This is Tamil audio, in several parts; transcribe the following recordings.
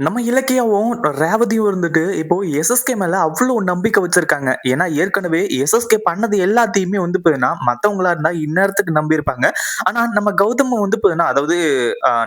நம்ம இலக்கியாவும், ரேவதியும் இருந்துட்டு, இப்போ எஸ்எஸ்கே மேல அவ்ளோ நம்பிக்கை வச்சிருக்காங்க. ஏன்னா, ஏற்கனவே எஸ்எஸ்கே பண்ணது எல்லாத்தையுமே வந்து பார்த்தீங்கன்னா, மத்தவங்களா இருந்தா இந்நேரத்துக்கு நம்பியிருப்பாங்க. ஆனா, நம்ம கௌதம வந்து பார்த்தீங்கன்னா, அதாவது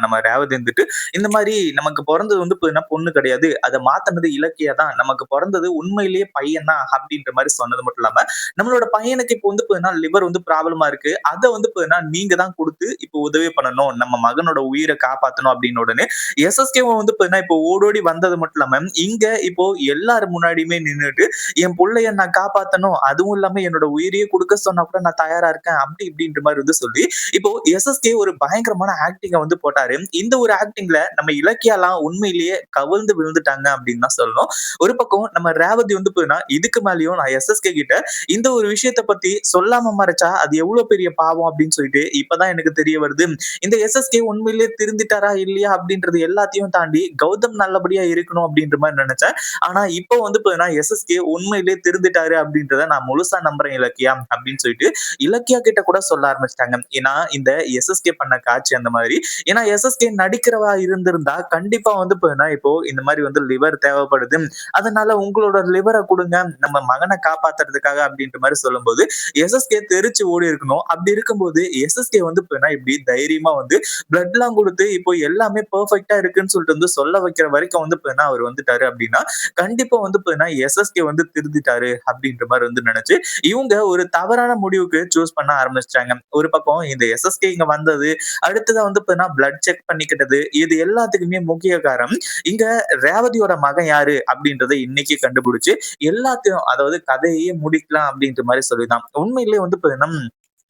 நம்ம ரேவதி வந்துட்டு, இந்த மாரி நமக்கு பொறந்தது வந்து பார்த்தீங்கன்னா பொண்ணு கிடையாது. அத மாத்துனது இலக்கியா தான். நமக்கு பொறந்தது உண்மையிலேயே பையன் தான் அப்டின்ற மாரி சொன்னது மட்டும் இல்லாம, நம்மளோட பையனுக்கு இப்போ வந்து பார்த்தீங்கன்னா, லிவர் வந்து ப்ராப்ளமா இருக்கு. அத வந்து பார்த்தீங்கன்னா, நீங்க தான் குடுத்து இப்போ உதவி பண்ணணும். நம்ம மகனோட உயிர காப்பாத்தணும் அப்டின்ன உடனே, எஸ்எஸ்கேவும் வந்து பார்த்தீங்கன்னா, இப்போ ஓடோடி வந்தது மட்டும் இல்லாம, இங்க இப்போ எல்லார் முன்னாடியுமே நின்னுட்டு, என் புள்ளைய நான் காப்பாத்தணும். அதுவும் இல்லாம என்னோட உயிரையே குடுக்க சொன்னா கூட நான் தயாரா இருக்கேன். அப்படி இப்படின்ற மாரி வந்து சொல்லி, இப்போ எஸ்எஸ்கே ஒரு பயங்கரமான ஆக்டிங்க வந்து போட்டாரு. இந்த ஒரு ஆக்டிங்ல நம்ம இலக்கியாலாம் உண்மையிலேயே கவிழ்ந்து விழுந்துட்டாங்க அப்படின்னு தான் சொல்லணும். ஒரு பக்கம் நம்ம ரேவதி வந்து பார்த்தீங்கன்னா, இதுக்கு மேலயும் நான் எஸ்எஸ்கே கிட்ட இந்த ஒரு விஷயத்த பத்தி சொல்லாம மறைச்சா, அது எவ்வளவு பெரிய பாவம் அப்படின்னு சொல்லிட்டு இப்பதான் எனக்கு தெரிய வருது. இந்த எஸ்எஸ்கே உண்மையிலேயே திருந்திட்டாரா இல்லையா அப்படின்றது எல்லாத்தையும் தாண்டி கௌதம் நல்லபடியா இருக்கணும் அப்படின்ற மாதிரி நினைச்சேன். ஆனா இப்போ வந்து பாத்தீங்கன்னா எஸ்எஸ்கே உண்மையிலேயே திருந்திட்டாரு அப்படின்றத நான் முழுசா நம்புறேன் இலக்கியா அப்படின்னு சொல்லிட்டு இலக்கியா கிட்ட கூட சொல்ல ஆரம்பிச்சிட்டாங்க. ஏன்னா இந்த எஸ்எஸ்கே பண்ண காட்சி அந்த மாதிரி. ஏன்னா எஸ்எஸ்கே நடிக்கிறவா இருந்திருந்தா கண்டிப்பா வந்து பாத்தீங்கன்னா இப்போ இந்த மாதிரி வந்து லிவர் தேவைப்படுது. அதனால உங்களோட லிவரை கொடுங்க நம்ம மகனை காப்பாத்துறதுக்காக அப்படின்ற மாதிரி சொல்லும்போது எஸ்எஸ்கே தெரிச்சு ஓடி இருக்கணும். அப்படி இருக்கும்போது எஸ்எஸ்கே வந்து பாத்தீங்கன்னா இப்படி தைரியமா வந்து பிளட் எல்லாம் குடுத்து இப்போ எல்லாமே பெர்ஃபெக்ட்டா இருக்குன்னு சொல்லிட்டு வந்து சொல்ல வைக்கிற வரைக்கும் வந்து பாத்தீங்கன்னா அவர் வந்துட்டாரு அப்படின்னா, கண்டிப்பா வந்து பாத்தீங்கன்னா எஸ்எஸ்கே வந்து திருந்திட்டாரு அப்படின்ற மாரி வந்து நெனச்சு, இவங்க ஒரு தவறான முடிவுக்கு சூஸ் பண்ண ஆரம்பிச்சுட்டாங்க. ஒரு பக்கம் இந்த எஸ்எஸ்கே இங்க வந்தது, அடுத்ததா வந்து பாத்தீங்கன்னா பிளட் செக் பண்ணிக்கிட்டது, இது எல்லாத்துக்குமே முக்கிய காரணம், இங்க ரேவதியோட மகன் யாரு அப்படின்றத இன்னைக்கு கண்டுபிடிச்சு, எல்லாத்தையும் அதாவது கதையே முடிக்கலாம் அப்படின்ற மாரி சொல்லிதான். உண்மையிலேயே வந்து பாத்தீங்கன்னா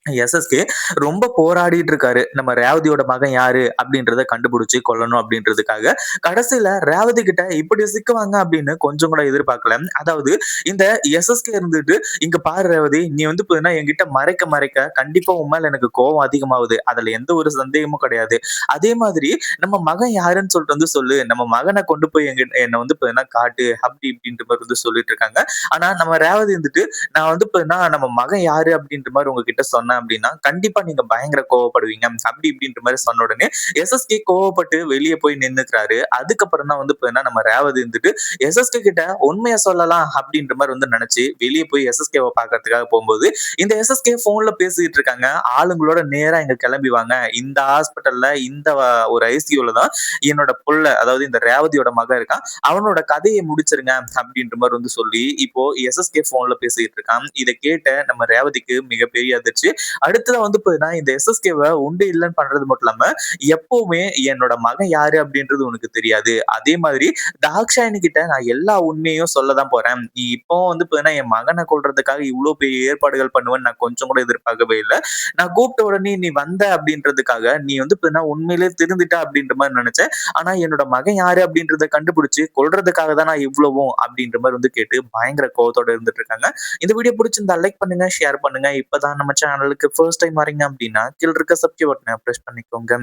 எஸ்எஸ்கே ரொம்ப போராடிட்டு இருக்காரு. நம்ம ரேவதியோட மகன் யாரு அப்படின்றத கண்டுபிடிச்சு கொல்லணும் அப்படின்றதுக்காக. கடைசியில ரேவதி கிட்ட இப்படி சிக்குவாங்க அப்படின்னு கொஞ்சம் கூட எதிர்பார்க்கல. அதாவது இந்த எஸ்எஸ்கே இருந்துட்டு, "இங்க பாரு ரேவதி, நீ வந்து பார்த்தீங்கன்னா என்கிட்ட மறைக்க மறைக்க கண்டிப்பா உன் மேல எனக்கு கோவம் அதிகமாவுது. அதுல எந்த ஒரு சந்தேகமும் கிடையாது. அதே மாதிரி நம்ம மகன் யாருன்னு சொல்லிட்டு வந்து சொல்லு. நம்ம மகன கொண்டு போய் என்ன வந்து பார்த்தீங்கன்னா காட்டு." அப்படி இப்படின்ற மாரி வந்து சொல்லிட்டு இருக்காங்க. ஆனா நம்ம ரேவதி வந்துட்டு, "நான் வந்து பார்த்தீங்கன்னா நம்ம மகன் யாரு அப்படின்ற மாரி உங்ககிட்ட சொன்னேன் அப்படின்னா, கண்டிப்பா நீங்க பயங்கர கோவப்படுவீங்க." அப்படி இப்படின்ற மாரி சொன்ன உடனே, எஸ்எஸ்கே கோவப்பட்டு வெளிய போய் நின்னுக்கிறாரு. அதுக்கப்புறம் தான் வந்து பார்த்தீங்கன்னா, நம்ம ரேவதி இருந்துட்டு, எஸ்எஸ்கே கிட்ட உண்மைய சொல்லலாம் அப்படின்ற மாரி வந்து நெனச்சு, வெளிய போய் எஸ்எஸ்கேவ பாக்கறதுக்காக போம்போது, இந்த எஸ்எஸ்கே ஃபோன்ல பேசிட்டு இருக்காங்க. ஆளுங்களோட நேரா இங்க கிளம்பி வாங்க. இந்த ஹாஸ்பிட்டல்ல இந்த ஒரு ஐசியூல தான் என்னோட புள்ள, அதாவது இந்த ரேவதியோட மகன் இருக்கான். அவனோட கதைய முடிச்சிருங்க அப்படின்ற மாரி வந்து சொல்லி, இப்போ எஸ்எஸ்கே ஃபோன்ல பேசிட்டு இருக்கான். இத கேட்ட நம்ம ரேவதிக்கு மிகப்பெரிய அதிர்ச்சி. அடுத்ததா வந்து பாத்தீங்கன்னா, இந்த எஸ்எஸ்கேவ உண்டு இல்லன்னு பண்றது மட்டும் இல்லாம, எப்பவுமே என்னோட மகன் யாரு அப்படின்றது உனக்கு தெரியாது. அதே மாதிரி தாக்ஷாயணி கிட்ட நான் எல்லா உண்மையையும் சொல்ல தான் போறேன். நீ இப்பவும் வந்து பாத்தீங்கன்னா, என் மகன கொல்றதுக்காக இவ்ளோ பெரிய ஏற்பாடுகள் பண்ணுவேன்னு நான் கொஞ்சம் கூட எதிர்பார்க்கவே இல்ல. நான் கூப்பிட்ட உடனே நீ வந்த அப்படின்றதுக்காக, நீ வந்து பாத்தீங்கன்னா உண்மையிலேயே திருந்திட்ட அப்படின்ற மாரி நெனச்சேன். ஆனா என்னோட மகன் யாரு அப்படின்றத கண்டுபிடிச்சு கொல்றதுக்காக தான் நான் இவ்வளவும் அப்படின்ற மாரி வந்து கேட்டு பயங்கர கோவத்தோட இருந்துட்டு இருக்காங்க. இந்த வீடியோ புடிச்சிருந்தா லைக் பண்ணுங்க, ஷேர் பண்ணுங்க. இப்பதான் நம்ம சேனலுக்கு ஃபர்ஸ்ட் டைம் வரீங்க அப்படின்னா, கீழ இருக்க சப்ஸ்கிரைப் பட்டன பிரஸ் பண்ணிக்கோங்க.